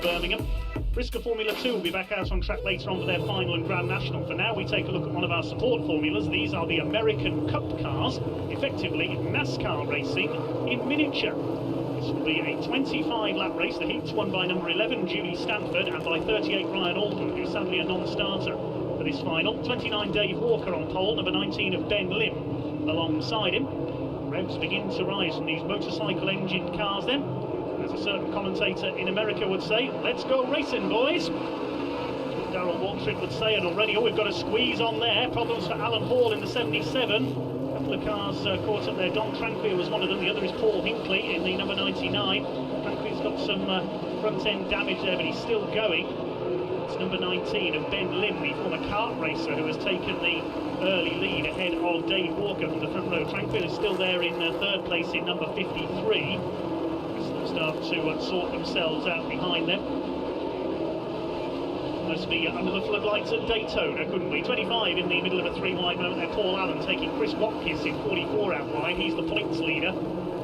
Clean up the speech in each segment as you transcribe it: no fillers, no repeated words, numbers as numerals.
Birmingham. Brisker Formula 2 will be back out on track later on for their final and Grand National. For now, we take a look at one of our support formulas. These are the American Cup cars, effectively NASCAR racing in miniature. This will be a 25-lap race. The heat's won by number 11, Julie Stanford, and by 38, Ryan Alden, who's sadly a non-starter for this final. 29, Dave Walker on pole, number 19 of Ben Lim alongside him. Revs begin to rise from these motorcycle-engined cars then. As a certain commentator in America would say, let's go racing, boys. Darrell Waltrip would say it already. Oh, we've got a squeeze on there. Problems for Alan Hall in the 77. A couple of cars caught up there. Don Tranquil was one of them. The other is Paul Hinkley in the number 99. Tranquil's got some front-end damage there, but he's still going. It's number 19 of Ben Lim, the former kart racer, who has taken the early lead ahead of Dave Walker from the front row. Tranquil is still there in third place in number 53. Start to sort themselves out behind them. Must be under the floodlights at Daytona, couldn't we? 25 in the middle of a three-wide moment there. Paul Allen taking Chris Watkins in 44 out wide. He's the points leader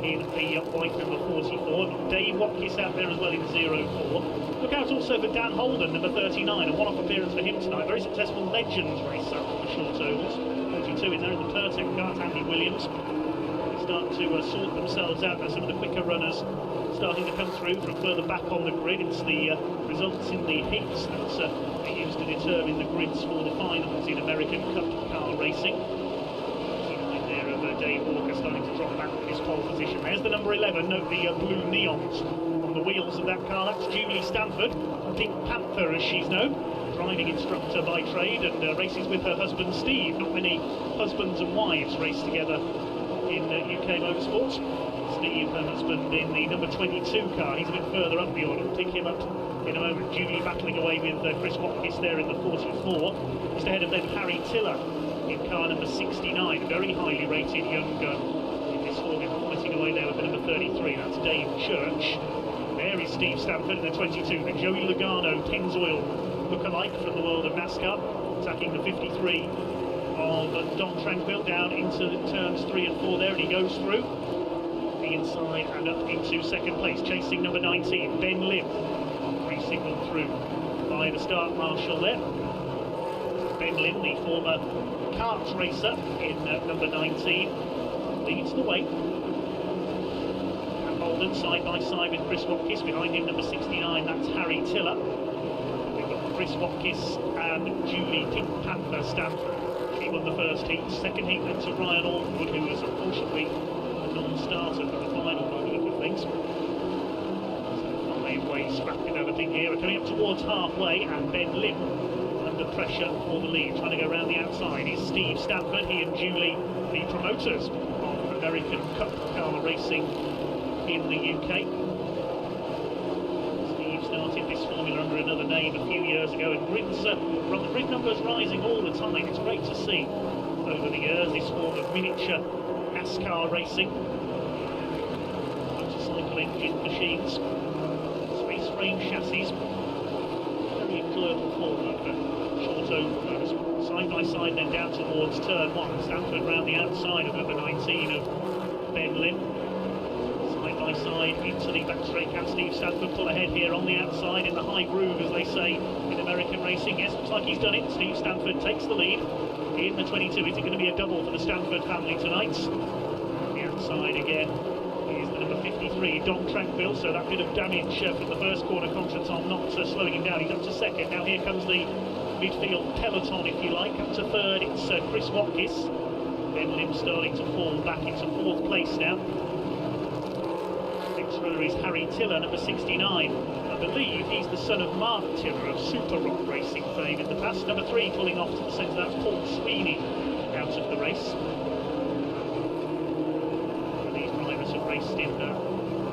in the white number 44. Dave Watkins out there as well in 04. Look out also for Dan Holden, number 39. A one-off appearance for him tonight. Very successful Legends racer on the short ovals. 42 in there in the Pertec car, Andy Williams. They start to sort themselves out. Now some of the quicker runners starting to come through from further back on the grid. It's the results in the heats that are used to determine the grids for the finals in American Cup car racing. In there of Dave Walker starting to drop back from his pole position. There's the number 11, note the blue neons on the wheels of that car. That's Julie Stanford, Pink Panther as she's known. Driving instructor by trade and races with her husband Steve. Not many husbands and wives race together in UK motorsports. Steve, her husband, in the number 22 car. He's a bit further up the order. We'll pick him up in a moment. Julie battling away with Chris Watkins there in the 44. Just ahead of them, Harry Tiller in car number 69. Very highly rated young in this formula, fighting away there with the number 33. That's Dave Church. There is Steve Stanford in the 22. And Joey Logano, Pennzoil look-alike from the world of NASCAR, attacking the 53 of Don Tranquil down into turns 3 and 4 there, and he goes through the inside and up into second place, chasing number 19, Ben Lim, re-signalled through by the start marshal there. Ben Lim, the former kart racer in number 19, leads the way. And Holden side by side with Chris Watkins, behind him number 69, that's Harry Tiller. We've got Chris Watkins and Julie Pink Panther Stanford. She won the first heat. Second heat went to Ryan Aldenwood, who was unfortunately a non-starter for the final by the look of things. So 5 ways scrapping everything here. We're coming up towards halfway, and Ben Lim under pressure for the lead. Trying to go around the outside is Steve Stanford. He and Julie, the promoters of American Cup car racing in the UK. Steve started this formula under another name a few years ago, and grid numbers rising all the time. It's great to see over the years this form of miniature NASCAR racing. Motorcycle engine machines, space frame chassis. Very enjoyable form of short oval. Side by side then down towards turn 1. Stanford round the outside of number 19 of Ben Lim. Side by side into the back straight. Can Steve Stanford pull ahead here on the outside in the high groove, as they say in American racing? Yes, looks like he's done it. Steve Stanford takes the lead in the 22. Is it going to be a double for the Stanford family tonight? On the outside again is the number 53, Don Tranquil. So that bit of damage from the first corner contra Tom not slowing him down. He's up to second. Now here comes the midfield peloton, if you like. Up to third, it's Chris Watkins. Ben Lim starting to fall back into fourth place now. Next runner is Harry Tiller, number 69. I believe he's the son of Mark Tiller of Super Rock racing fame in the past. Number 3 pulling off to the centre, that's Paul Sweeney out of the race. These drivers have raced in a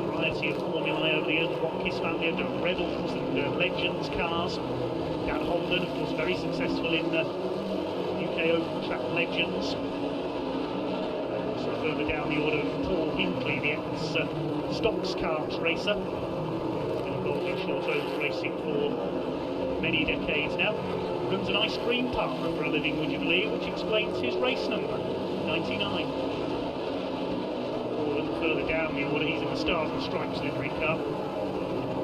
variety of formulae over the years. The Watkins family have done Rebels and Legends cars. Dan Holden, of course, very successful in UK Open Track Legends. Also further down the order, Paul Hinkley, the ex-Stocks kart racer. In short oval racing for many decades now. Runs an ice cream parlour for a living, would you believe, which explains his race number, 99. Or a little further down the order, he's in the Stars and Stripes livery car.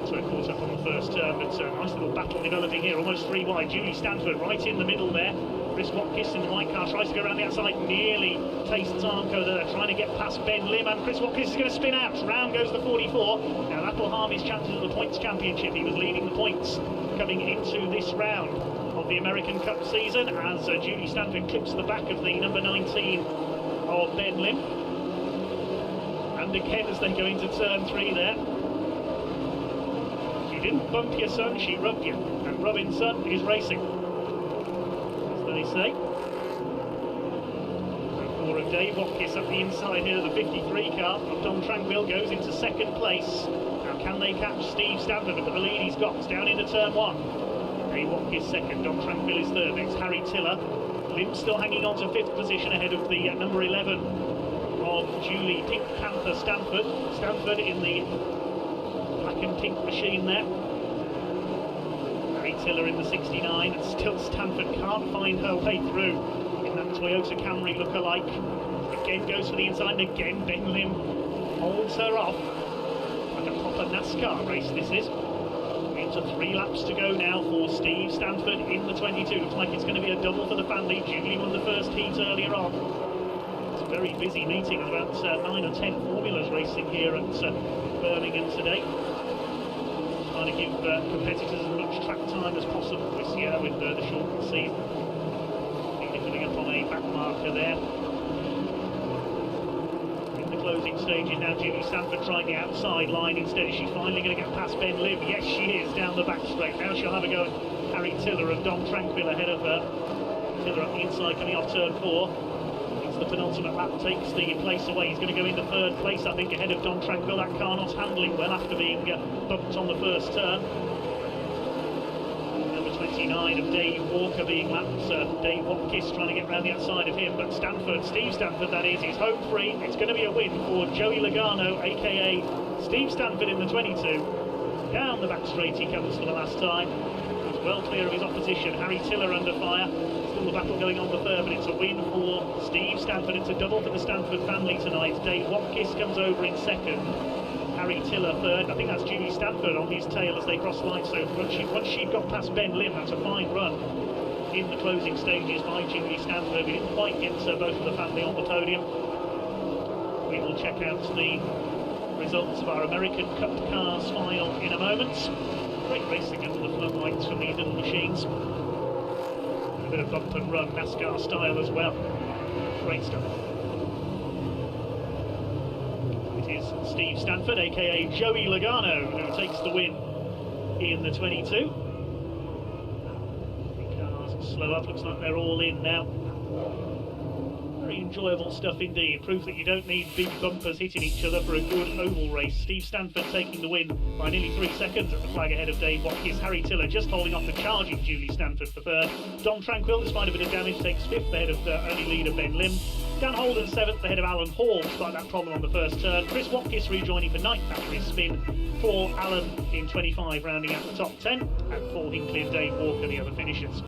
So caught up on the first turn, but nice little battle developing here, almost 3 wide. Julie Stanford right in the middle there. Chris Watkis in the white car tries to go around the outside, nearly tastes Armco there, trying to get past Ben Lim, and Chris Watkis is going to spin out. Round goes the 44. Now that'll harm his chances of the points championship. He was leading the points coming into this round of the American Cup season, as Julie Stanford clips the back of the number 19 of Ben Lim. And again, as they go into turn 3 there, she didn't bump your son, she rubbed you, and rubbing son is racing, as they say. For Dave Watkis up the inside here, the 53 car of Dom Tranquil goes into second place. Now can they catch Steve Stanford? Look at the lead he's got. It's down into turn 1. Dave Watkis second, Dom Tranquil is third. Next Harry Tiller. Lim still hanging on to 5th position ahead of the number 11 of Julie Pink Panther Stanford. Stanford in the black and pink machine there. Harry Tiller in the 69, and still Stanford can't find her way through in that Toyota Camry look-alike. Again goes for the inside, and again Ben Lim holds her off. Like a proper NASCAR race this is. Into 3 laps to go now for Steve Stanford in the 22. Looks like it's going to be a double for the family. Julie won the first heat earlier on. It's a very busy meeting, about 9 or 10 formulas racing here at Birmingham today. Trying to give competitors as much track time as possible this year with the shortened season. Coming up on a back marker there. Closing stages now. Julie Stanford trying the outside line instead. Is she finally going to get past Ben Lim? Yes, she is, down the back straight. Now she'll have a go at Harry Tiller and Dom Tranquil ahead of her. Tiller up the inside coming off turn 4. It's the penultimate lap, takes the place away. He's going to go into 3rd place, I think, ahead of Dom Tranquil. That car not handling well after being bumped on the first turn. 29 of Dave Walker being lapped. Dave Watkis trying to get round the outside of him, but Stanford, Steve Stanford that is home free. It's going to be a win for Joey Logano, aka Steve Stanford in the 22. Down the back straight he comes for the last time. He's well clear of his opposition. Harry Tiller under fire. Still the battle going on the 3rd, but it's a win for Steve Stanford. It's a double for the Stanford family tonight. Dave Watkis comes over in 2nd. Harry Tiller 3rd. I think that's Julie Stanford on his tail as they cross lines. So once she got past Ben Lim, that's a fine run in the closing stages by Julie Stanford. We didn't quite get both of the family on the podium. We will check out the results of our American Cup Cars final in a moment. Great racing under the floodlights from these little machines. A bit of bump and run, NASCAR style as well. Great stuff. Is Steve Stanford, aka Joey Logano, who takes the win in the 22. The cars slow up, looks like they're all in now. Very enjoyable stuff indeed. Proof that you don't need big bumpers hitting each other for a good oval race. Steve Stanford taking the win by nearly 3 seconds at the flag ahead of Dave Watkis. Harry Tiller just holding off the charging Julie Stanford for 3rd. Dom Tranquil, despite a bit of damage, takes 5th ahead of the early leader Ben Lim. Dan Holden 7th ahead of Alan Hall, despite that problem on the first turn. Chris Watkis rejoining for 9th after his spin for Alan in 25, rounding out the top 10. And Paul Hinkley and Dave Walker the other finishers.